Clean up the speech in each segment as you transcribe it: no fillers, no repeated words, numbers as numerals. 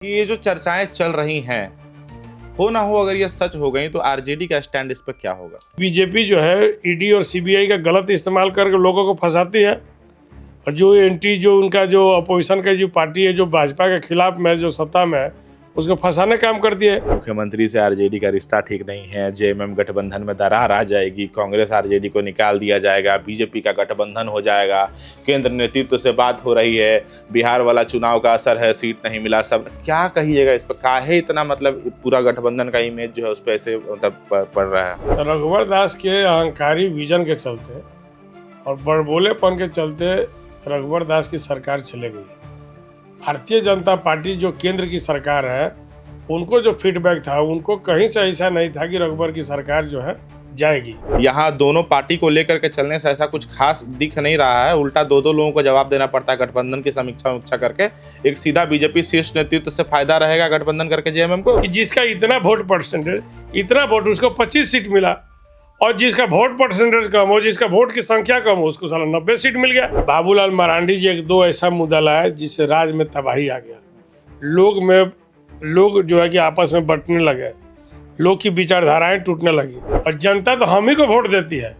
कि ये जो चर्चाएं चल रही हैं, हो ना हो अगर ये सच हो गई तो आरजेडी का स्टैंड इस पर क्या होगा? बीजेपी जो है ईडी और सीबीआई का गलत इस्तेमाल करके लोगों को फंसाती है। और जो एंटी जो उनका जो अपोजिशन का जो पार्टी है जो भाजपा के खिलाफ में जो सत्ता में है उसको फंसाने का काम करती है। मुख्यमंत्री से आरजेडी का रिश्ता ठीक नहीं है, जेएमएम गठबंधन में दरार आ जाएगी, कांग्रेस आरजेडी को निकाल दिया जाएगा, बीजेपी का गठबंधन हो जाएगा, केंद्र नेतृत्व से बात हो रही है, बिहार वाला चुनाव का असर है, सीट नहीं मिला, सब क्या कहिएगा इस पर? काहे इतना मतलब पूरा गठबंधन का इमेज जो है उस पर ऐसे मतलब पड़ रहा है? रघुवर दास के अहंकारी विजन के चलते और बड़बोलेपन के चलते रघुवर दास की सरकार चले गई। भारतीय जनता पार्टी जो केंद्र की सरकार है उनको जो फीडबैक था उनको कहीं से ऐसा नहीं था कि रघुवर की सरकार जो है जाएगी। यहाँ दोनों पार्टी को लेकर के चलने से ऐसा कुछ खास दिख नहीं रहा है, उल्टा दो लोगों को जवाब देना पड़ता है गठबंधन की समीक्षा करके। एक सीधा बीजेपी शीर्ष नेतृत्व से फायदा रहेगा गठबंधन करके जेएमएम को, कि जिसका इतना वोट परसेंटेज, इतना वोट उसको 25 सीट मिला और जिसका वोट परसेंटेज कम हो, जिसका वोट की संख्या कम हो, उसको साला 90 सीट मिल गया। बाबूलाल मरांडी जी एक दो ऐसा मुद्दा लाया जिससे राज्य में तबाही आ गया। लोग जो है कि आपस में बंटने लगे, लोग की विचारधाराएं टूटने लगी। और जनता तो हम ही को वोट देती है,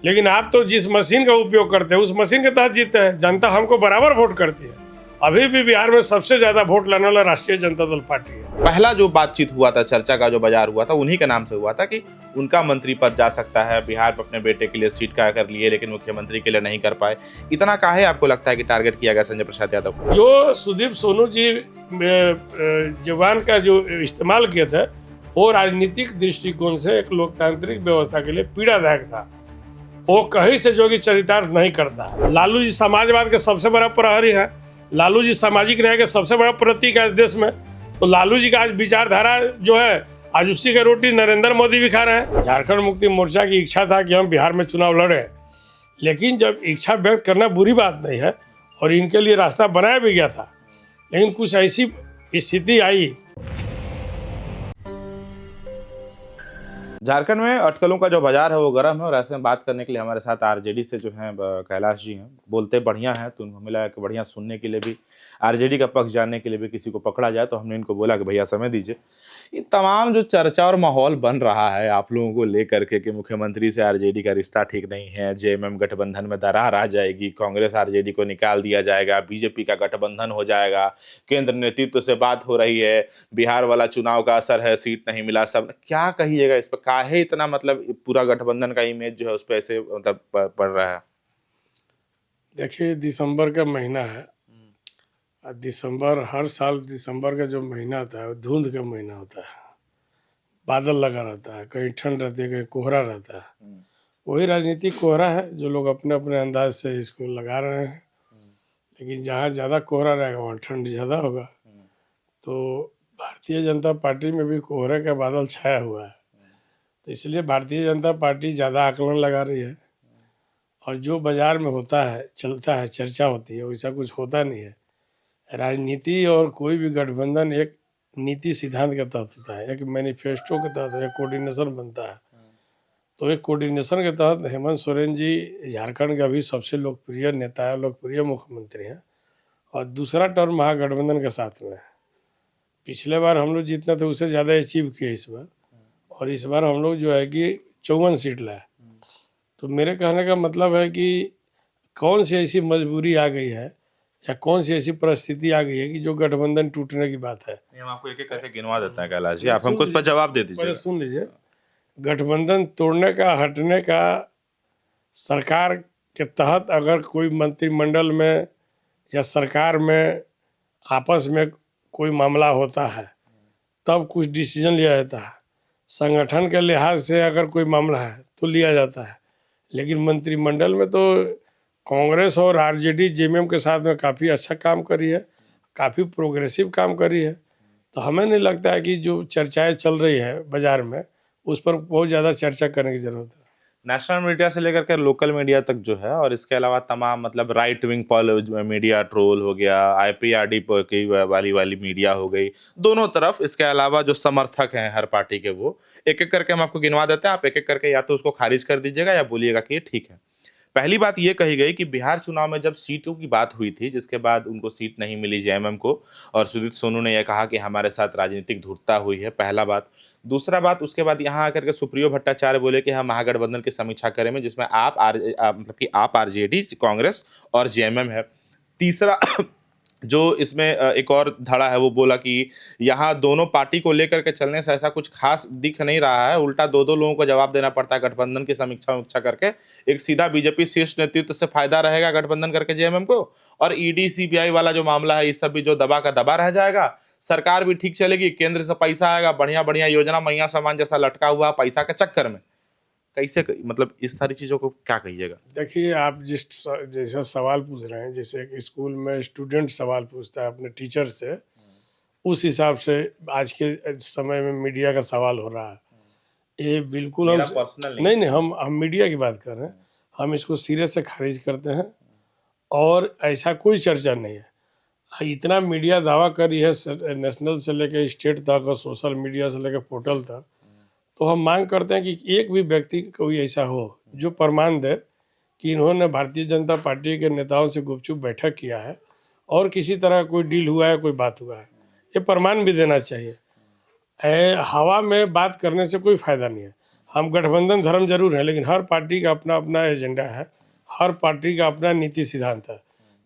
लेकिन आप तो जिस मशीन का उपयोग करते हैं उस मशीन के तहत जीतते हैं। जनता हमको बराबर वोट करती है। अभी भी बिहार में सबसे ज्यादा वोट लाने वाला राष्ट्रीय जनता दल पार्टी है। पहला जो बातचीत हुआ था, चर्चा का जो बाजार हुआ था, उन्हीं के नाम से हुआ था कि उनका मंत्री पद जा सकता है। बिहार में अपने बेटे के लिए सीट का कर लिए लेकिन मुख्यमंत्री के लिए नहीं कर पाए। इतना काहे आपको लगता है कि टारगेट किया गया संजय प्रसाद यादव को? जो सुदीप सोनू जी जवान का जो इस्तेमाल किए थे वो राजनीतिक दृष्टिकोण से एक लोकतांत्रिक व्यवस्था के लिए पीड़ादायक था। वो कहीं से जो कि चरितार्थ नहीं करता है। लालू जी समाजवाद के सबसे बड़ा प्रहरी है, लालू जी सामाजिक न्याय के सबसे बड़ा प्रतीक है इस देश में। तो लालू जी का आज विचारधारा जो है आज उसी का रोटी नरेंद्र मोदी भी खा रहे हैं। झारखंड मुक्ति मोर्चा की इच्छा था कि हम बिहार में चुनाव लड़े, लेकिन जब इच्छा व्यक्त करना बुरी बात नहीं है और इनके लिए रास्ता बनाया भी गया था, लेकिन कुछ ऐसी स्थिति आई। झारखंड में अटकलों का जो बाजार है वो गर्म है और ऐसे में बात करने के लिए हमारे साथ आरजेडी से जो है कैलाश जी हैं। बोलते बढ़िया हैं तो हमें लगा कि बढ़िया सुनने के लिए भी, आरजेडी का पक्ष जानने के लिए भी किसी को पकड़ा जाए, तो हमने इनको बोला कि भैया समय दीजिए। ये तमाम जो चर्चा और माहौल बन रहा है आप लोगों को लेकर के कि मुख्यमंत्री से आरजेडी का रिश्ता ठीक नहीं है, जेएमएम गठबंधन में दरार आ जाएगी, कांग्रेस आरजेडी को निकाल दिया जाएगा, बीजेपी का गठबंधन हो जाएगा, केंद्र नेतृत्व से बात हो रही है, बिहार वाला चुनाव का असर है, सीट नहीं मिला, सब क्या कहिएगा इस पर? काहे इतना मतलब पूरा गठबंधन का इमेज जो है उस पर ऐसे मतलब पड़ रहा है? देखिए, दिसंबर का महीना है और दिसंबर हर साल दिसंबर का जो महीना आता है वो धुंध का महीना होता है। बादल लगा रहता है, कहीं ठंड रहती है, कहीं कोहरा रहता है। वही राजनीतिक कोहरा है जो लोग अपने अपने अंदाज से इसको लगा रहे हैं। लेकिन जहाँ ज़्यादा कोहरा रहेगा वहाँ ठंड ज़्यादा होगा। तो भारतीय जनता पार्टी में भी कोहरे का बादल छाया हुआ है, तो इसलिए भारतीय जनता पार्टी ज़्यादा आकलन लगा रही है। और जो बाजार में होता है, चलता है, चर्चा होती है, वैसा कुछ होता नहीं है। राजनीति और कोई भी गठबंधन एक नीति सिद्धांत के तहत होता है, एक मैनिफेस्टो के तहत, एक कोऑर्डिनेशन बनता है। तो एक कोऑर्डिनेशन के तहत हेमंत सोरेन जी झारखंड का भी सबसे लोकप्रिय नेता है, लोकप्रिय मुख्यमंत्री हैं और दूसरा टर्म महागठबंधन के साथ में है। पिछले बार हम लोग जितना थे उससे ज़्यादा अचीव किए इस बार, और इस बार हम लोग जो है कि 54 सीट लाए। तो मेरे कहने का मतलब है कि कौन सी ऐसी मजबूरी आ गई है या कौन सी ऐसी परिस्थिति आ गई है कि जो गठबंधन टूटने की बात है। हम आपको एक एक करके गिनवा देते हैं कैलाश जी, आप हमको उस पर जवाब दे दीजिए। पहले सुन लीजिए, गठबंधन तोड़ने का, हटने का, सरकार के तहत अगर कोई मंत्रिमंडल में या सरकार में आपस में कोई मामला होता है तब कुछ डिसीजन लिया जाता है। संगठन के लिहाज से अगर कोई मामला है तो लिया जाता है, लेकिन मंत्रिमंडल में तो कांग्रेस और आरजेडी जेएमएम के साथ में काफ़ी अच्छा काम करी है, काफ़ी प्रोग्रेसिव काम करी है। तो हमें नहीं लगता है कि जो चर्चाएं चल रही है बाजार में उस पर बहुत ज़्यादा चर्चा करने की ज़रूरत है। नेशनल मीडिया से लेकर के लोकल मीडिया तक जो है, और इसके अलावा तमाम मतलब राइट विंग मीडिया, ट्रोल हो गया, आईपीआरडी की वाली मीडिया हो गई, दोनों तरफ, इसके अलावा जो समर्थक हैं हर पार्टी के, वो एक एक करके हम आपको गिनवा देते हैं। आप एक एक करके या तो उसको खारिज कर दीजिएगा या बोलिएगा कि ये ठीक है। पहली बात ये कही गई कि बिहार चुनाव में जब सीटों की बात हुई थी, जिसके बाद उनको सीट नहीं मिली जेएमएम को, और सुदीप सोनू ने यह कहा कि हमारे साथ राजनीतिक धूर्तता हुई है, पहला बात। दूसरा बात, उसके बाद यहाँ आकर के सुप्रियो भट्टाचार्य बोले कि हम महागठबंधन की समीक्षा करेंगे, जिसमें मतलब कि आप, आरजेडी, कांग्रेस और जेएमएम है। तीसरा जो इसमें एक और धड़ा है, वो बोला कि यहाँ दोनों पार्टी को लेकर के चलने से ऐसा कुछ खास दिख नहीं रहा है, उल्टा दो दो लोगों को जवाब देना पड़ता है गठबंधन की समीक्षा करके। एक सीधा बीजेपी शीर्ष नेतृत्व से फायदा रहेगा गठबंधन करके जेएमएम को, और ईडी सीबीआई वाला जो मामला है, इस सब भी जो दबा का दबा रह जाएगा। सरकार भी ठीक चलेगी, केंद्र से पैसा आएगा, बढ़िया बढ़िया योजना मैया सामान जैसा लटका हुआ पैसा के चक्कर में। कैसे, मतलब इस सारी चीजों को क्या कहिएगा? देखिए, आप जैसा सवाल पूछ रहे हैं, जैसे एक स्कूल में स्टूडेंट सवाल पूछता है अपने टीचर से, उस हिसाब से आज के समय में मीडिया का सवाल हो रहा है। ये बिल्कुल मेरा हम पर्सनल नहीं, हम मीडिया की बात कर रहे हैं। हम इसको सिरे से खारिज करते हैं, और ऐसा कोई चर्चा नहीं है। इतना मीडिया दावा करी है, नेशनल से लेकर स्टेट तक और सोशल मीडिया से लेकर पोर्टल तक, तो हम मांग करते हैं कि एक भी व्यक्ति कोई ऐसा हो जो प्रमाण दे कि इन्होंने भारतीय जनता पार्टी के नेताओं से गुपचुप बैठक किया है और किसी तरह कोई डील हुआ है, कोई बात हुआ है। ये प्रमाण भी देना चाहिए। हवा में बात करने से कोई फायदा नहीं है। हम गठबंधन धर्म जरूर है, लेकिन हर पार्टी का अपना अपना एजेंडा है, हर पार्टी का अपना नीति सिद्धांत है।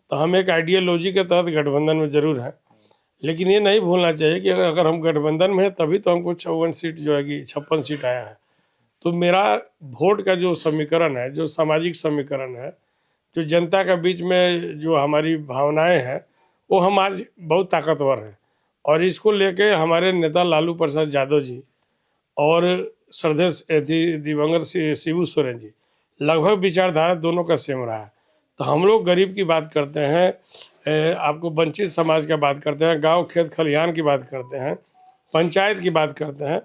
तो हम एक आइडियोलॉजी के तहत गठबंधन में जरूर हैं, लेकिन ये नहीं भूलना चाहिए कि अगर हम गठबंधन में हैं तभी तो हमको 54 सीट जो है कि 56 सीट आया है। तो मेरा वोट का जो समीकरण है, जो सामाजिक समीकरण है, जो जनता के बीच में जो हमारी भावनाएं हैं, वो हम आज बहुत ताकतवर हैं। और इसको लेके हमारे नेता लालू प्रसाद यादव जी और श्रद्धेय दिवंगत शिबू सोरेन जी, लगभग विचारधारा दोनों का सेम रहा है। तो हम लोग गरीब की बात करते हैं, आपको वंचित समाज का बात करते हैं, गांव खेत खलिहान की बात करते हैं, पंचायत की बात करते हैं,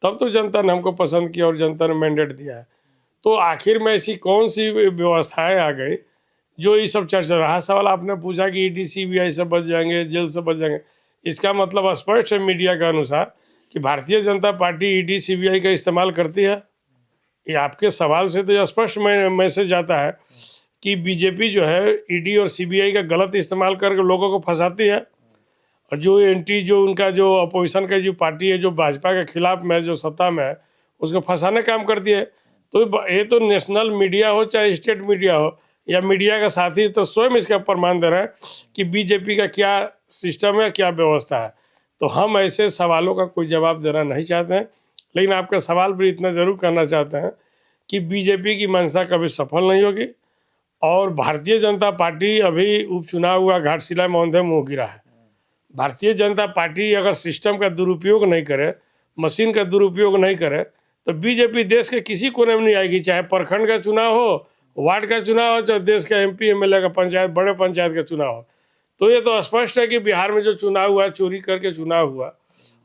तब तो जनता ने हमको पसंद किया और जनता ने मैंडेट दिया है। तो आखिर में ऐसी कौन सी व्यवस्थाएं आ गई जो ये सब चर्चा रहा? सवाल आपने पूछा कि ईडी सीबीआई से बच जाएंगे, जेल से बच जाएंगे। इसका मतलब स्पष्ट है मीडिया के अनुसार कि Bharatiya Janata party ED CBI का इस्तेमाल करती है। ये आपके सवाल से तो स्पष्ट मैसेज आता है कि बीजेपी जो है ईडी और सीबीआई का गलत इस्तेमाल करके लोगों को फंसाती है। और जो उनका जो अपोजिशन का जो पार्टी है, जो भाजपा के खिलाफ में, जो सत्ता में है, उसको फंसाने का काम करती है। तो ये तो नेशनल मीडिया हो चाहे स्टेट मीडिया हो या मीडिया का साथी, तो स्वयं इसका प्रमाण दे रहे हैं कि बीजेपी का क्या सिस्टम है, क्या व्यवस्था है। तो हम ऐसे सवालों का कोई जवाब देना नहीं चाहते हैं, लेकिन आपका सवाल भी इतना ज़रूर करना चाहते हैं कि बीजेपी की मंशा कभी सफल नहीं होगी। और भारतीय जनता पार्टी अभी उपचुनाव हुआ, घाटशिला में औंधे मुँह गिरा है। भारतीय जनता पार्टी अगर सिस्टम का दुरुपयोग नहीं करे, मशीन का दुरुपयोग नहीं करे, तो बीजेपी देश के किसी कोने में नहीं आएगी। चाहे प्रखंड का चुनाव हो, वार्ड का चुनाव हो, चाहे देश का एमपी एमएलए का पंचायत, बड़े पंचायत का चुनाव हो। तो ये तो स्पष्ट है कि बिहार में जो चुनाव हुआ, चोरी करके चुनाव हुआ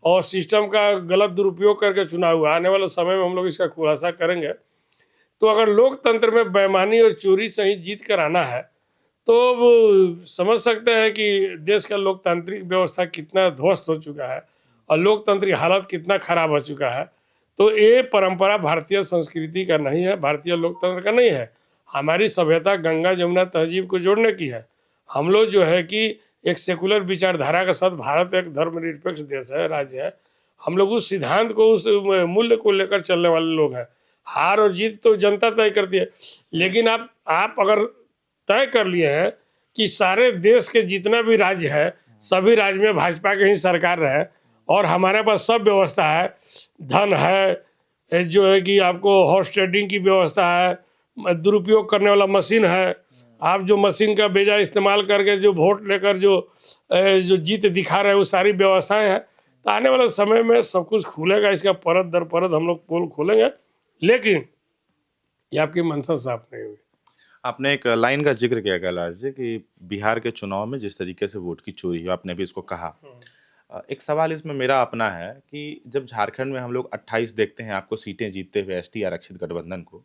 और सिस्टम का गलत दुरुपयोग करके चुनाव हुआ। आने वाले समय में हम लोग इसका खुलासा करेंगे। तो अगर लोकतंत्र में बेईमानी और चोरी से ही जीत कर आना है, तो वो समझ सकते हैं कि देश का लोकतांत्रिक व्यवस्था कितना ध्वस्त हो चुका है और लोकतांत्रिक हालत कितना खराब हो चुका है। तो ये परंपरा भारतीय संस्कृति का नहीं है, भारतीय लोकतंत्र का नहीं है। हमारी सभ्यता गंगा जमुना तहजीब को जोड़ने की है। हम लोग जो है कि एक सेकुलर विचारधारा के साथ, भारत एक धर्मनिरपेक्ष देश है, राज्य है। हम लोग उस सिद्धांत को, उस मूल्य को लेकर चलने वाले लोग हैं। हार और जीत तो जनता तय करती है, लेकिन आप अगर तय कर लिए हैं कि सारे देश के जितना भी राज्य है, सभी राज्य में भाजपा की ही सरकार रहे और हमारे पास सब व्यवस्था है, धन है, जो है कि आपको हॉर्स ट्रेडिंग की व्यवस्था है, दुरुपयोग करने वाला मशीन है, आप जो मशीन का बेजा इस्तेमाल करके जो वोट लेकर जो जीत दिखा रहे हैं, वो सारी व्यवस्थाएं हैं। तो आने वाले समय में सब कुछ खुलेगा, इसका परत दर परत हम लोग पोल खोलेंगे। लेकिन ये आपकी मंशा साफ नहीं हुई। आपने एक लाइन का जिक्र किया कैलाश जी कि बिहार के चुनाव में जिस तरीके से वोट की चोरी हुई, आपने भी इसको कहा। एक सवाल इसमें मेरा अपना है कि जब झारखंड में हम लोग 28 देखते हैं आपको सीटें जीतते हुए, एसटी आरक्षित गठबंधन को,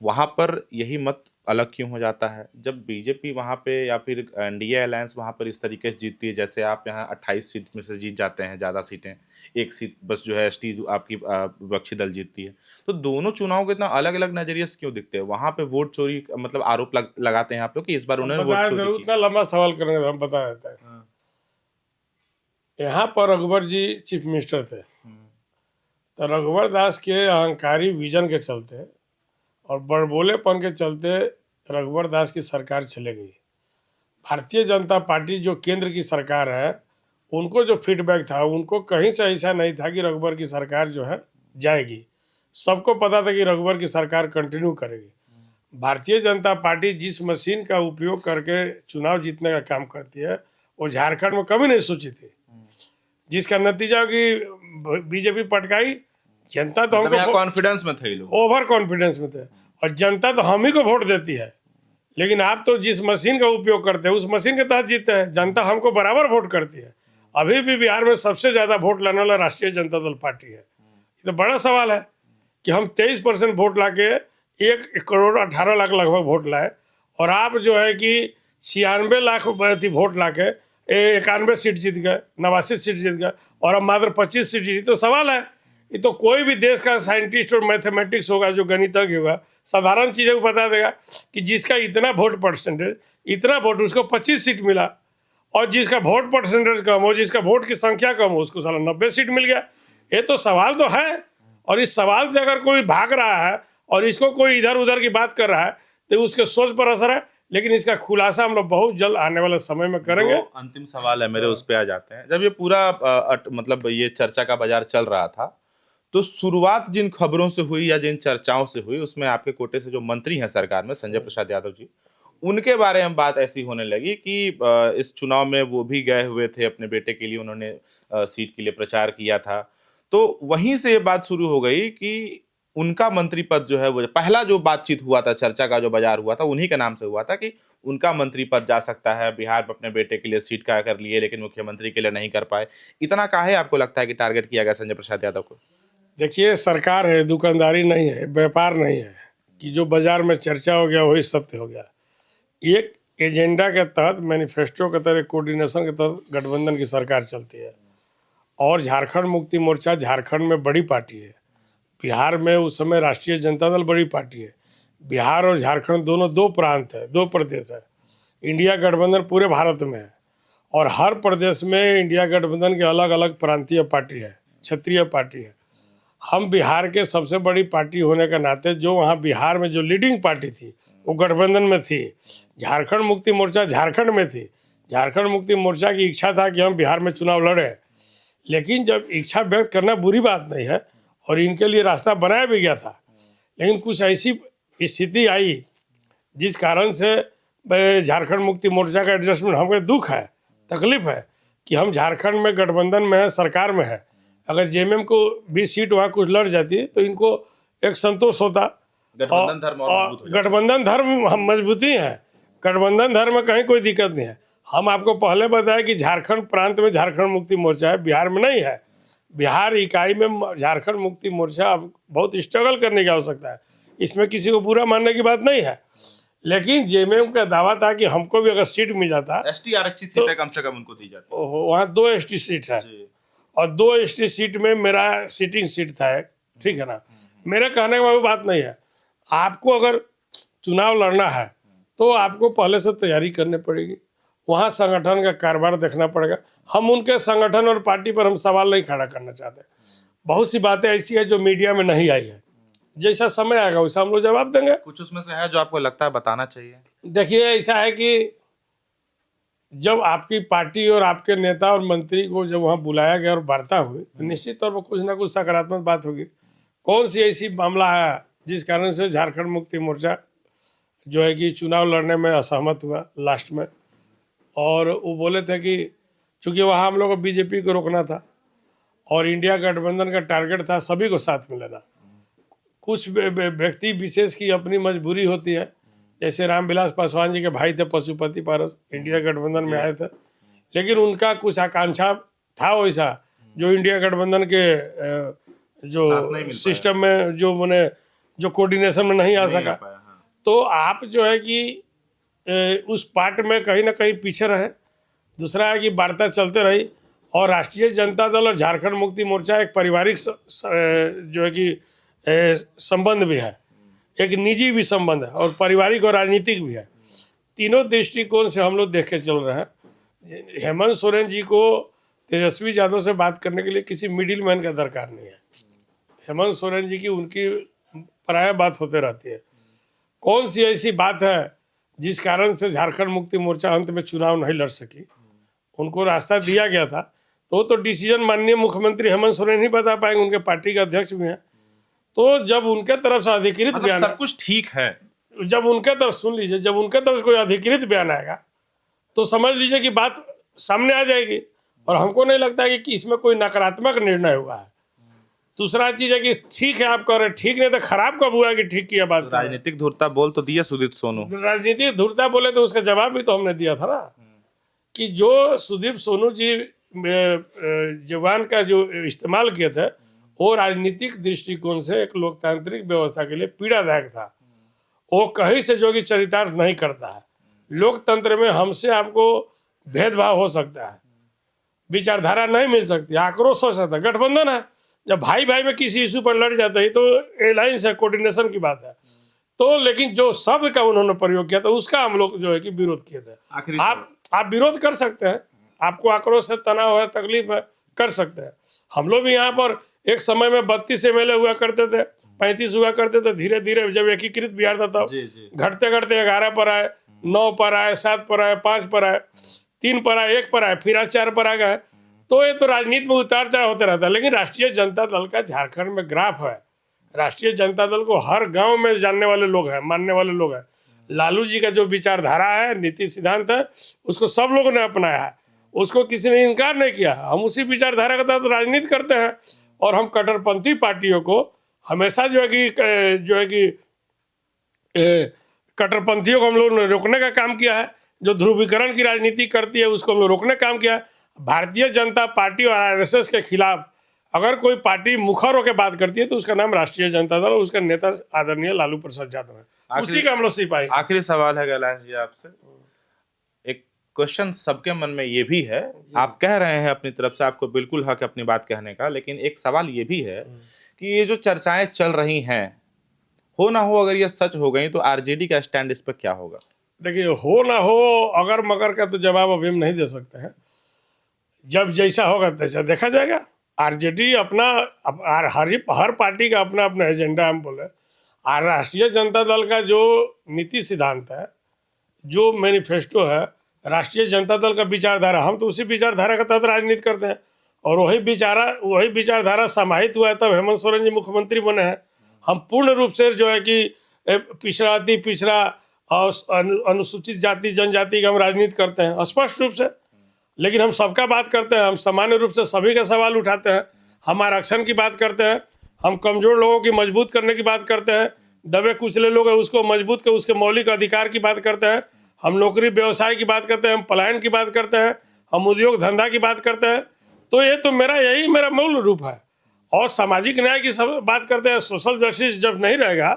वहां पर यही मत अलग क्यों हो जाता है जब बीजेपी वहां पे या फिर एनडीए अलायंस वहां पर इस तरीके से जीतती है? जैसे आप यहाँ 28 सीट में से जीत जाते हैं, ज्यादा सीटें, एक सीट बस जो है एसटी आपकी विपक्षी दल जीतती है। तो दोनों चुनाव के इतना अलग अलग नजरिए से क्यों दिखते हैं? वहां पे वोट चोरी मतलब आरोप लगाते हैं आप लोग कि इस बार हम उन्होंने वोट बताए चोरी जरूर, की। इतना लंबा सवाल करेंगे तो हम बता देते हैं। हाँ। यहाँ पर रघुवर जी चीफ मिनिस्टर थे, हम्म। तो रघुवर दास के अहंकारी विजन के चलते और बड़बोलेपन के चलते रघुवर दास की सरकार चले गई। भारतीय जनता पार्टी जो केंद्र की सरकार है, उनको जो फीडबैक था, उनको कहीं से ऐसा नहीं था कि रघुवर की सरकार जो है जाएगी। सबको पता था कि रघुवर की सरकार कंटिन्यू करेगी। भारतीय जनता पार्टी जिस मशीन का उपयोग करके चुनाव जीतने का काम करती है, वो झारखंड में कभी नहीं सोची थी, जिसका नतीजा कि बीजेपी पटकाई। जनता तो मतलब यहाँ हमको कॉन्फिडेंस में थे ये लोग। ओवर कॉन्फिडेंस में थे, और जनता तो हम ही को वोट देती है। लेकिन आप तो जिस मशीन का उपयोग करते हैं उस मशीन के तहत जीतते हैं। जनता हमको बराबर वोट करती है। अभी भी बिहार में सबसे ज्यादा वोट लाने वाला राष्ट्रीय जनता दल पार्टी है। ये तो बड़ा सवाल है कि हम 23% वोट लाके 1,18,00,000 लगभग वोट लाए, और आप जो है कि 96 लाख वोट लाके 91 सीट जीत गए, 89 सीट जीत गए, और अब मात्र 25 सीट जीती। तो सवाल है, ये तो कोई भी देश का साइंटिस्ट और मैथमेटिक्स होगा, जो गणितज्ञ होगा, साधारण चीज़ों को बता देगा कि जिसका इतना वोट परसेंटेज, इतना वोट, उसको 25 सीट मिला, और जिसका वोट परसेंटेज कम हो, जिसका वोट की संख्या कम हो, उसको साला 90 सीट मिल गया। ये तो सवाल तो है, और इस सवाल से अगर कोई भाग रहा है और इसको कोई इधर उधर की बात कर रहा है, तो उसके सोच पर असर है। लेकिन इसका खुलासा हम लोग बहुत जल्द आने वाले समय में करेंगे। दो अंतिम सवाल है मेरे, उस पे आ जाते हैं। जब ये पूरा मतलब ये चर्चा का बाजार चल रहा था, तो शुरुआत जिन खबरों से हुई या जिन चर्चाओं से हुई, उसमें आपके कोटे से जो मंत्री हैं सरकार में, संजय प्रसाद यादव जी, उनके बारे में बात ऐसी होने लगी कि इस चुनाव में वो भी गए हुए थे अपने बेटे के लिए, उन्होंने सीट के लिए प्रचार किया था। तो वहीं से ये बात शुरू हो गई कि उनका मंत्री पद जो है, वो पहला जो बातचीत हुआ था, चर्चा का जो बाजार हुआ था, उन्हीं के नाम से हुआ था कि उनका मंत्री पद जा सकता है। बिहार में अपने बेटे के लिए सीट का कर लिए, लेकिन मुख्यमंत्री के लिए नहीं कर पाए। इतना काहे आपको लगता है कि टारगेट किया गया संजय प्रसाद यादव को? देखिए, सरकार है, दुकानदारी नहीं है, व्यापार नहीं है कि जो बाजार में चर्चा हो गया वही सत्य हो गया। एक एजेंडा के तहत, मैनिफेस्टो के तहत, कोऑर्डिनेशन के तहत गठबंधन की सरकार चलती है। और झारखंड मुक्ति मोर्चा झारखंड में बड़ी पार्टी है। बिहार में उस समय राष्ट्रीय जनता दल बड़ी पार्टी है। बिहार और झारखंड दोनों दो प्रांत है, दो प्रदेश है। इंडिया गठबंधन पूरे भारत में है, और हर प्रदेश में इंडिया गठबंधन के अलग अलग प्रांतीय पार्टी है, क्षेत्रीय पार्टी है। हम बिहार के सबसे बड़ी पार्टी होने के नाते, जो वहाँ बिहार में जो लीडिंग पार्टी थी वो गठबंधन में थी। झारखंड मुक्ति मोर्चा झारखंड में थी। झारखंड मुक्ति मोर्चा की इच्छा था कि हम बिहार में चुनाव लड़े, लेकिन जब इच्छा व्यक्त करना बुरी बात नहीं है, और इनके लिए रास्ता बनाया भी गया था, लेकिन कुछ ऐसी स्थिति आई जिस कारण से झारखंड मुक्ति मोर्चा का एडजस्टमेंट, हमें दुख है, तकलीफ है कि हम झारखंड में गठबंधन में है, सरकार में है। अगर जेएमएम को 20 सीट वहाँ कुछ लड़ जाती तो इनको एक संतोष होता। गठबंधन धर्म और मजबूत हो जाता। गठबंधन धर्म हम मजबूती है, गठबंधन धर्म में कहीं कोई दिक्कत नहीं है। हम आपको पहले बताया कि झारखंड प्रांत में झारखंड मुक्ति मोर्चा है, बिहार में नहीं है। बिहार इकाई में झारखंड मुक्ति मोर्चा अब बहुत स्ट्रगल करने की आवश्यकता है, इसमें किसी को बुरा मानने की बात नहीं है। लेकिन जेएमएम का दावा था कि हमको भी अगर सीट मिल जाता, एसटी आरक्षित सीटें कम से कम उनको दी जाती। वहाँ 2 एसटी सीट है, और 2 एसटी सीट में मेरा सीटिंग सीट था, ठीक है ना। मेरे कहने का कोई बात नहीं है। आपको अगर चुनाव लड़ना है तो आपको पहले से तैयारी करनी पड़ेगी, वहाँ संगठन का कारोबार देखना पड़ेगा। हम उनके संगठन और पार्टी पर हम सवाल नहीं खड़ा करना चाहते। बहुत सी बातें ऐसी है जो मीडिया में नहीं आई है, जैसा समय आएगा वैसा हम लोग जवाब देंगे। कुछ उसमें से है जो आपको लगता है बताना चाहिए? देखिए, ऐसा है कि जब आपकी पार्टी और आपके नेता और मंत्री को जब वहाँ बुलाया गया और वार्ता हुई, तो निश्चित तौर पर कुछ ना कुछ सकारात्मक बात होगी। कौन सी ऐसी मामला है जिस कारण से झारखंड मुक्ति मोर्चा जो है कि चुनाव लड़ने में असहमत हुआ लास्ट में। और वो बोले थे कि चूँकि वहाँ हम लोग को बीजेपी को रोकना था, और इंडिया गठबंधन का टारगेट था सभी को साथ में लेना। कुछ व्यक्ति विशेष की अपनी मजबूरी होती है, जैसे रामविलास पासवान जी के भाई थे पशुपति पारस, इंडिया गठबंधन में आए थे, लेकिन उनका कुछ आकांक्षा था वैसा जो इंडिया गठबंधन के जो सिस्टम में जो मैंने जो कोऑर्डिनेशन में नहीं आ नहीं सका। आ पाया, हाँ। तो आप जो है कि उस पार्ट में कहीं ना कहीं पीछे रहे। दूसरा है कि वार्ता चलते रही, और राष्ट्रीय जनता दल और झारखंड मुक्ति मोर्चा एक पारिवारिक जो है कि संबंध भी है, एक निजी भी संबंध है, और पारिवारिक और राजनीतिक भी है। तीनों दृष्टिकोण से हम लोग देख के चल रहे हैं। हेमंत सोरेन जी को तेजस्वी यादव से बात करने के लिए किसी मिडिल मैन का दरकार नहीं है। हेमंत सोरेन जी की उनकी प्राय बात होते रहती है। कौन सी ऐसी बात है जिस कारण से झारखंड मुक्ति मोर्चा अंत में चुनाव नहीं लड़ सकी? उनको रास्ता दिया गया था, तो डिसीजन माननीय मुख्यमंत्री हेमंत सोरेन ही बता पाएंगे, उनके पार्टी के अध्यक्ष भी हैं। तो जब उनके तरफ से अधिकृत मतलब बयान, सब कुछ ठीक है, जब उनके तरफ, सुन लीजिए, जब उनके तरफ से कोई अधिकृत बयान आएगा तो समझ लीजिए कि बात सामने आ जाएगी। और हमको नहीं लगता है कि इसमें कोई नकारात्मक निर्णय हुआ है। दूसरा चीज है कि ठीक है आप कह रहे हैं, ठीक नहीं तो खराब कब हुआ कि ठीक किया बात? राजनीतिक धुरता बोल तो दिया सुदीप सोनू। राजनीतिक धुरता बोले तो उसका जवाब भी तो हमने दिया था ना, कि जो सुदीप सोनू जी जवान का जो इस्तेमाल किए थे वो राजनीतिक दृष्टिकोण से एक लोकतांत्रिक व्यवस्था के लिए पीड़ादायक था। वो कहीं से जो कि चरितार्थ नहीं करता है। लोकतंत्र में हमसे आपको भेदभाव हो सकता है, विचारधारा नहीं मिल सकती, आक्रोश हो सकता है। गठबंधन है, जब भाई भाई में किसी इशू पर लड़ जाते हैं तो एलायंस है, कोऑर्डिनेशन की बात है। तो लेकिन जो शब्द का उन्होंने प्रयोग किया था उसका हम लोग जो है कि विरोध किए थे। आप विरोध कर सकते हैं, आपको आक्रोश है, तनाव है, तकलीफ है, कर सकते हैं। हम लोग भी यहाँ पर एक समय में 32 MLA हुआ करते थे, 35 हुआ करते थे। धीरे धीरे जब एकीकृत बिहार था तब घटते घटते 11 पर आए, 9 पर आए, 7 पर आए, 5 पर आए, 3 पर आए, 1 पर आए, फिर आज 4 पर आ गए। तो ये तो राजनीति में उतार चढ़ाव होते रहता है। लेकिन राष्ट्रीय जनता दल का झारखंड में ग्राफ है। राष्ट्रीय जनता दल को हर गांव में जानने वाले लोग हैं, मानने वाले लोग हैं। लालू जी का जो विचारधारा है, नीति सिद्धांत है, उसको सब लोगों ने अपनाया है, उसको किसी ने इनकार नहीं किया। हम उसी विचारधारा के तहत राजनीति करते हैं। और हम कट्टरपंथी पार्टियों को हमेशा जो है कि कट्टरपंथियों को हम लोगों ने रोकने का काम किया है। जो ध्रुवीकरण की राजनीति करती है उसको हम लोग रोकने का काम किया है। भारतीय जनता पार्टी और RSS के खिलाफ अगर कोई पार्टी मुखर होकर बात करती है तो उसका नाम राष्ट्रीय जनता दल, उसका नेता आदरणीय लालू प्रसाद यादव है, उसी का हम लोग सिपाही। आखिरी सवाल है कैलाश जी आपसे, एक क्वेश्चन सबके मन में ये भी है, आप कह रहे हैं अपनी तरफ से, आपको बिल्कुल हक अपनी बात कहने का, लेकिन एक सवाल ये भी है कि ये जो चर्चाएं चल रही हैं, हो ना हो अगर ये सच हो गई तो RJD का स्टैंड इस पर क्या होगा? देखिए, हो ना हो अगर मगर का तो जवाब अभी हम नहीं दे सकते हैं। जब जैसा होगा तैसा देखा जाएगा। RJD अपना हर पार्टी का अपना अपना एजेंडा हम बोले। राष्ट्रीय जनता दल का जो नीति सिद्धांत है, जो मैनिफेस्टो है, राष्ट्रीय जनता दल का विचारधारा, हम तो उसी विचारधारा के तहत राजनीति करते हैं। और वही विचारधारा समाहित हुआ है तब हेमंत सोरेन जी मुख्यमंत्री बने हैं। हम पूर्ण रूप से जो है कि पिछड़ा, अति पिछड़ा और अनुसूचित जाति जनजाति का हम राजनीति करते हैं स्पष्ट रूप से। लेकिन हम सबका बात करते हैं, हम सामान्य रूप से सभी का सवाल उठाते हैं। हम आरक्षण की बात करते हैं, हम कमजोर लोगों की मजबूत करने की बात करते हैं, दबे कुचले लोग हैं उसको मजबूत कर उसके मौलिक अधिकार की बात करते हैं, हम नौकरी व्यवसाय की बात करते हैं, हम पलायन की बात करते हैं, हम उद्योग धंधा की बात करते हैं। तो ये तो यही मेरा मूल रूप है। और सामाजिक न्याय की सब बात करते हैं। सोशल जस्टिस जब नहीं रहेगा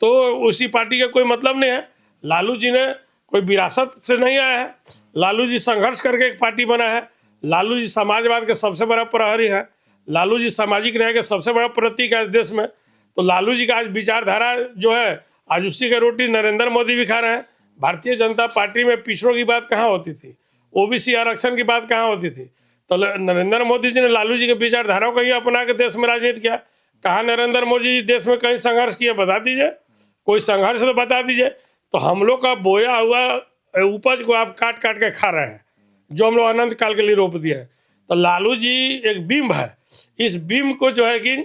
तो उसी पार्टी का कोई मतलब नहीं है। लालू जी ने कोई विरासत से नहीं आया है, लालू जी संघर्ष करके एक पार्टी बना है। लालू जी समाजवाद के सबसे बड़ा प्रहरी है, लालू जी सामाजिक न्याय के सबसे बड़ा प्रतीक है इस देश में। तो लालू जी का आज विचारधारा जो है, आज उसी का रोटी नरेंद्र मोदी भी खा रहे हैं। भारतीय जनता पार्टी में पिछड़ों की बात कहाँ होती थी, OBC आरक्षण की बात कहाँ होती थी? तो नरेंद्र मोदी जी ने लालू जी के विचारधारा को ही अपना के देश में राजनीति किया। कहाँ नरेंद्र मोदी जी देश में कहीं संघर्ष किया, बता दीजिए, कोई संघर्ष तो बता दीजिए। तो हम लोग का बोया हुआ उपज को आप काट काट के खा रहे हैं, जो हम लोग अनंत काल के लिए रोप दिए हैं। तो लालू जी एक बिंब है, इस बिंब को जो है कि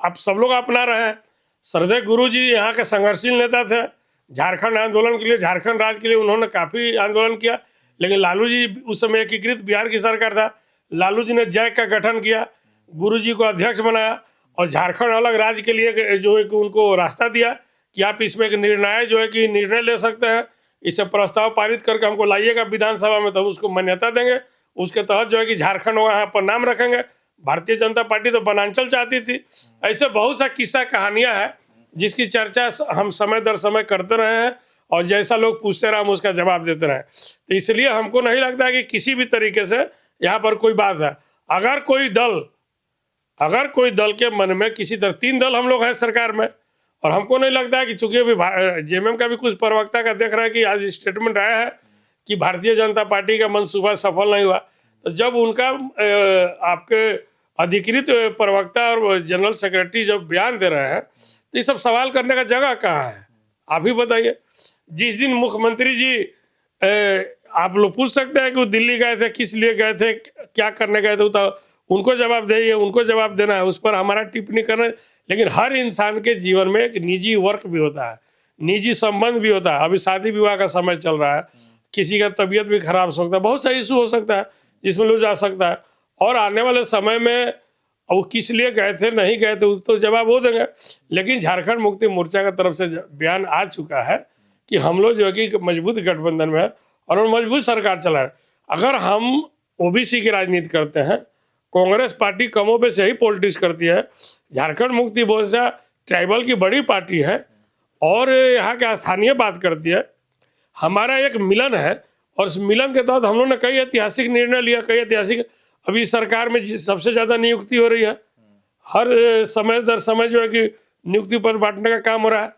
आप सब लोग अपना रहे हैं। सरदेव गुरु जी यहाँ के संघर्षशील नेता थे। झारखंड आंदोलन के लिए, झारखंड राज्य के लिए उन्होंने काफ़ी आंदोलन किया। लेकिन लालू जी उस समय एकीकृत बिहार की सरकार था, लालू जी ने जैक का गठन किया, गुरु जी को अध्यक्ष बनाया और झारखंड अलग राज्य के लिए जो है कि उनको रास्ता दिया कि आप इसमें एक निर्णय जो है कि निर्णय ले सकते हैं, इससे प्रस्ताव पारित करके हमको लाइएगा विधानसभा में, तब उसको मान्यता देंगे। उसके तहत जो है कि झारखंड वहाँ पर नाम रखेंगे। भारतीय जनता पार्टी तो वनांचल चाहती थी। ऐसे बहुत सा किस्सा कहानियाँ हैं जिसकी चर्चा हम समय दर समय करते रहे हैं और जैसा लोग पूछते रहे हम उसका जवाब देते रहे। तो इसलिए हमको नहीं लगता कि किसी भी तरीके से यहाँ पर कोई बात है। अगर कोई दल के मन में किसी तरह, 3 दल हम लोग हैं सरकार में, और हमको नहीं लगता है कि चूंकि अभी जेएमएम का भी कुछ प्रवक्ता का देख रहा है कि आज स्टेटमेंट आया है कि भारतीय जनता पार्टी का मंसूबा सफल नहीं हुआ, तो जब उनका आपके अधिकृत प्रवक्ता और जनरल सेक्रेटरी जब बयान दे रहे हैं तो ये सब सवाल करने का जगह कहाँ है? आप ही बताइए। जिस दिन मुख्यमंत्री जी आप लोग पूछ सकते हैं कि वो दिल्ली गए थे, किस लिए गए थे, क्या करने गए थे, तो उनको जवाब दीजिए, उनको जवाब देना है, उस पर हमारा टिप्पणी करना है। लेकिन हर इंसान के जीवन में एक निजी वर्क भी होता है, निजी संबंध भी होता है। अभी शादी विवाह का समय चल रहा है, किसी का तबीयत भी खराब हो सकता है, बहुत सा इशू हो सकता है जिसमें लोग जा सकता है, और आने वाले समय में वो किस लिए गए थे नहीं गए थे तो जवाब वो देंगे। लेकिन झारखंड मुक्ति मोर्चा की तरफ से बयान आ चुका है कि हम लोग जो है कि मजबूत गठबंधन में है और मजबूत सरकार चला है। अगर हम ओबीसी की राजनीति करते हैं, कांग्रेस पार्टी कमों पे से ही पॉलिटिक्स करती है, झारखंड मुक्ति मोर्चा ट्राइबल की बड़ी पार्टी है और यहाँ के स्थानीय बात करती है। हमारा एक मिलन है और इस मिलन के तहत हम लोग ने कई ऐतिहासिक निर्णय लिया, कई ऐतिहासिक, अभी सरकार में सबसे ज़्यादा नियुक्ति हो रही है, हर समय दर समय जो है कि नियुक्ति पर बांटने का काम हो रहा है।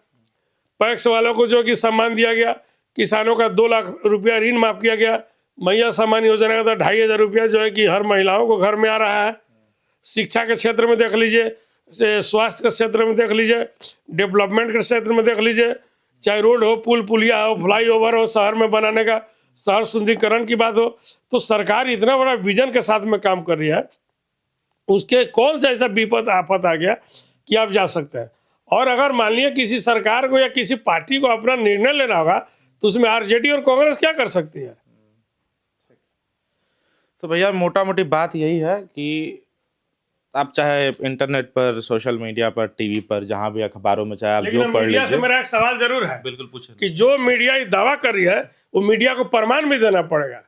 पैक्स वालों को जो कि सम्मान दिया गया, किसानों का 2 लाख रुपया ऋण माफ किया गया, मैया सम्मान योजना का 2,500 रुपया जो है कि हर महिलाओं को घर में आ रहा है। शिक्षा के क्षेत्र में देख लीजिए, स्वास्थ्य के क्षेत्र में देख लीजिए, डेवलपमेंट के क्षेत्र में देख लीजिए, चाहे रोड हो, पुल पुलिया हो, फ्लाईओवर हो, शहर में बनाने का, शहर सुंदरीकरण की बात हो, तो सरकार इतना बड़ा विजन के साथ में काम कर रही है। उसके कौन सा ऐसा विपद आफत आ गया कि आप जा सकते हैं। और अगर मान लिया किसी सरकार को या किसी पार्टी को अपना निर्णय लेना होगा तो उसमें आरजेडी और कांग्रेस क्या कर सकती है? तो भैया मोटा मोटी बात यही है कि आप चाहे इंटरनेट पर, सोशल मीडिया पर, टीवी पर, जहां भी अखबारों में चाहे आप जो पढ़ मीडिया से लीजिए, मेरा एक सवाल जरूर है, बिल्कुल पूछे, कि जो मीडिया ये दावा कर रही है वो मीडिया को प्रमाण भी देना पड़ेगा,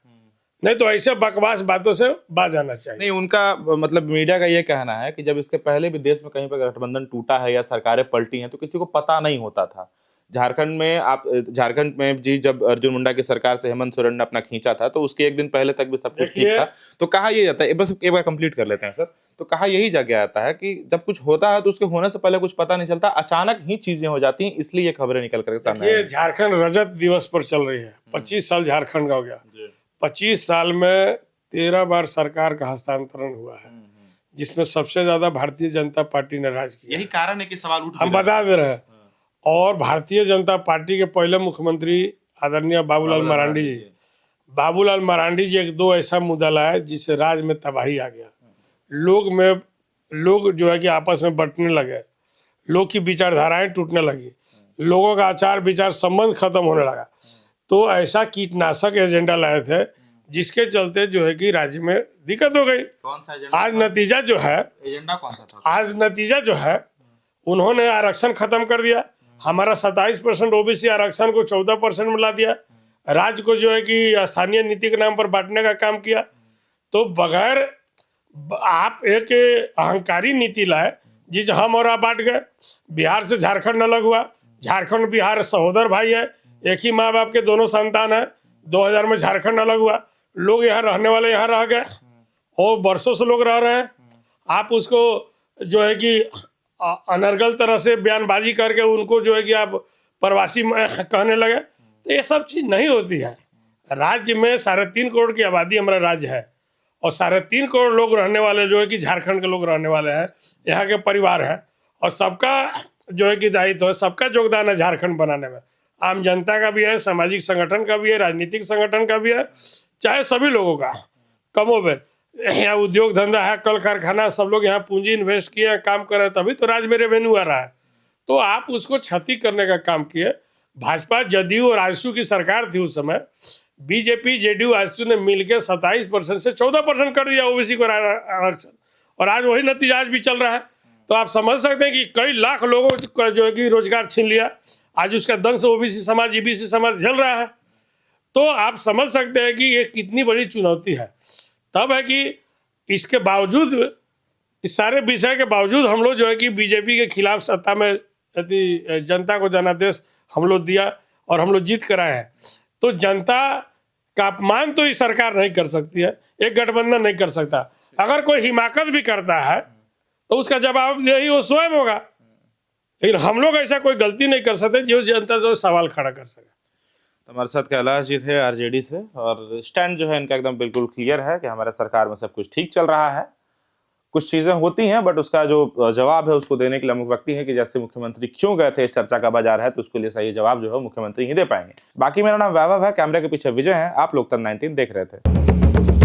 नहीं तो ऐसे बकवास बातों से बाज आना चाहिए। नहीं, उनका मतलब मीडिया का ये कहना है कि जब इसके पहले भी देश में कहीं पर गठबंधन टूटा है या सरकारें पलटी हैं तो किसी को पता नहीं होता था। झारखंड में जी जब अर्जुन मुंडा की सरकार से हेमंत सोरेन ने अपना खींचा था तो उसके 1 दिन पहले तक भी सब कुछ ठीक था। तो कहा यही जाता है, बस एक बार कंप्लीट कर लेते हैं सर, तो कहा यही जगह आता है कि जब कुछ होता है तो उसके होने से पहले कुछ पता नहीं चलता, अचानक ही चीजें हो जाती हैं, इसलिए ये खबरें निकल कर सामने आई। ये झारखंड रजत दिवस पर चल रही है, 25 साल झारखंड का हो गया। 25 साल में 13 बार सरकार का हस्तांतरण हुआ है, जिसमें सबसे ज्यादा भारतीय जनता पार्टी ने राज किया। यही कारण है कि सवाल उठ, हम बता दे रहे हैं। और भारतीय जनता पार्टी के पहले मुख्यमंत्री आदरणीय बाबूलाल मरांडी जी एक 2 ऐसा मुद्दा लाया जिससे राज्य में तबाही आ गया। लोग जो है कि आपस में बंटने लगे, लोग की विचारधाराएं टूटने लगी, लोगों का आचार विचार संबंध खत्म होने लगा। तो ऐसा कीटनाशक एजेंडा लाए थे जिसके चलते जो है कि राज्य में दिक्कत हो गई। कौन सा एजेंडा? आज नतीजा जो है, एजेंडा कौन सा था? आज नतीजा जो है, उन्होंने आरक्षण खत्म कर दिया। हमारा 27% ओबीसी आरक्षण को 14% में ला दिया। राज्य को जो है कि स्थानीय नीति के नाम पर बांटने का काम किया। तो बगैर आप एक अहंकारी नीति लाए जिस हम और आप बांट गए। बिहार से झारखंड अलग हुआ, झारखंड बिहार सहोदर भाई है, एक ही माँ बाप के दोनों संतान है। 2000 में झारखंड अलग हुआ, लोग यहाँ रहने वाले यहाँ रह गए और वर्षों से लोग रह रहे हैं। आप उसको जो है कि अनर्गल तरह से बयानबाजी करके उनको जो है कि आप प्रवासी कहने लगे, तो ये सब चीज़ नहीं होती है। राज्य में 3.5 करोड़ की आबादी हमारा राज्य है और 3.5 करोड़ लोग रहने वाले जो है कि झारखंड के लोग रहने वाले हैं, यहाँ के परिवार हैं, और सबका जो है कि दायित्व है, सबका योगदान है झारखंड बनाने में। आम जनता का भी है, सामाजिक संगठन का भी है, राजनीतिक संगठन का भी है, चाहे सभी लोगों का कमोबेश। यहाँ उद्योग धंधा है, कल कारखाना, सब लोग यहाँ पूंजी इन्वेस्ट किए, काम कर रहे हैं, तभी तो राज्य में रेवेन्यू आ रहा है। तो आप उसको क्षति करने का काम किए। भाजपा, जदयू और आजसू की सरकार थी उस समय, बीजेपी, जेडीयू, आजसू ने मिलकर 27% से 14% कर दिया ओबीसी को आरक्षण, और आज वही नतीजा आज भी चल रहा है। तो आप समझ सकते हैं कि कई लाख लोगों का जो है कि रोजगार छीन लिया, आज उसका दंश ओबीसी समाज, ईबीसी समाज झेल रहा है। तो आप समझ सकते हैं कि ये कितनी बड़ी चुनौती है। तब है कि इसके बावजूद, इस सारे विषय के बावजूद हम लोग जो है कि बीजेपी के खिलाफ सत्ता में यदि जनता को जनादेश हम लोग दिया और हम लोग जीत कर आए हैं, तो जनता का अपमान तो ये सरकार नहीं कर सकती है, एक गठबंधन नहीं कर सकता। अगर कोई हिमाकत भी करता है तो उसका जवाब यही वो स्वयं होगा, लेकिन हम लोग ऐसा कोई गलती नहीं कर सकते जो जनता जो सवाल खड़ा कर सके। तो हमारे साथ कैलाश जी थे आरजेडी से, और स्टैंड जो है इनका एकदम बिल्कुल क्लियर है कि हमारे सरकार में सब कुछ ठीक चल रहा है। कुछ चीजें होती हैं बट उसका जो जवाब है उसको देने के लिए अमुक व्यक्ति है कि जैसे मुख्यमंत्री क्यों गए थे, इस चर्चा का बाजार है, तो उसके लिए सही जवाब जो है मुख्यमंत्री ही दे पाएंगे। बाकी मेरा नाम वैभव है, कैमरे के पीछे विजय है, आप लोकतंत्र 19 देख रहे थे।